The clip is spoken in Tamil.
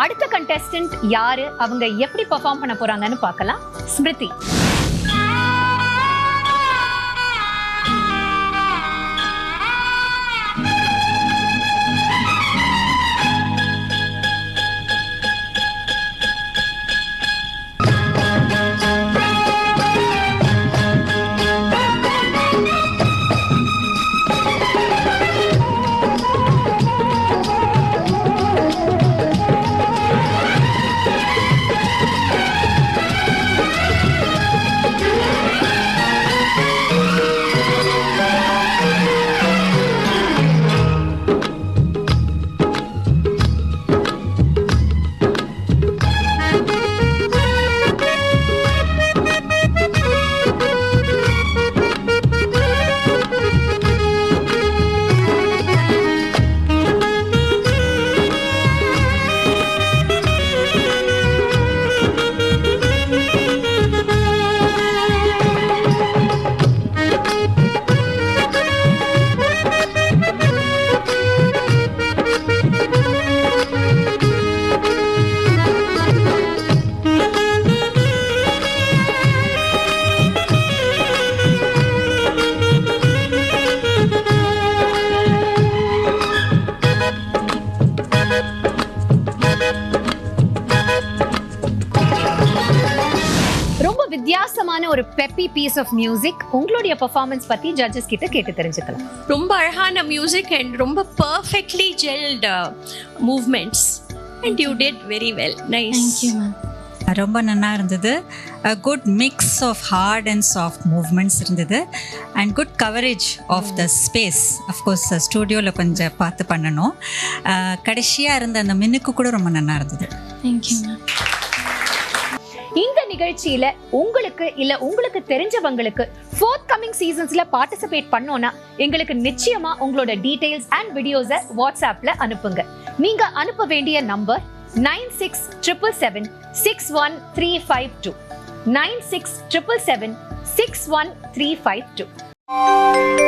அடுத்த கண்டெஸ்டன்ட் யாரு, அவங்க எப்படி பெர்ஃபார்ம் பண்ண போறாங்கன்னு பார்க்கலாம். ஸ்மிருதி. வித்தியாசமான ஒரு பெப்பி பீஸ் ஆஃப் மியூசிக். உங்களுடைய பெர்ஃபார்மன்ஸ் பத்தி ஜட்ஜஸ் கிட்ட கேட்டு தெரிஞ்சுக்கலாம். ரொம்ப அழகான மியூசிக் அண்ட் ரொம்ப perfectly gelled movements and you did very well. Nice. Thank you ma'am. ரொம்ப நல்லா இருந்தது. Good mix of hard and soft movements இருந்தது and good coverage of the space. Of course ஸ்டூடியோவில் கொஞ்சம் பார்த்து பண்ணணும். கடைசியாக இருந்த அந்த மின்னுக்கு கூட ரொம்ப நல்லா இருந்தது. Thank you ma'am. இந்த நிகழ்ச்சியில உங்களுக்கு இல்ல உங்களுக்கு தெரிஞ்சவங்களுக்கு ஃபோர்த் கமிங் சீசன்ஸ்ல பார்ட்டிசிபேட் பண்ணோம்னா எங்களுக்கு நிச்சயமா உங்களோட டீடைல்ஸ் அண்ட் வீடியோஸை வாட்ஸ்அப்ல அனுப்புங்க. நீங்க அனுப்ப வேண்டிய நம்பர் 9677761352 9677761352.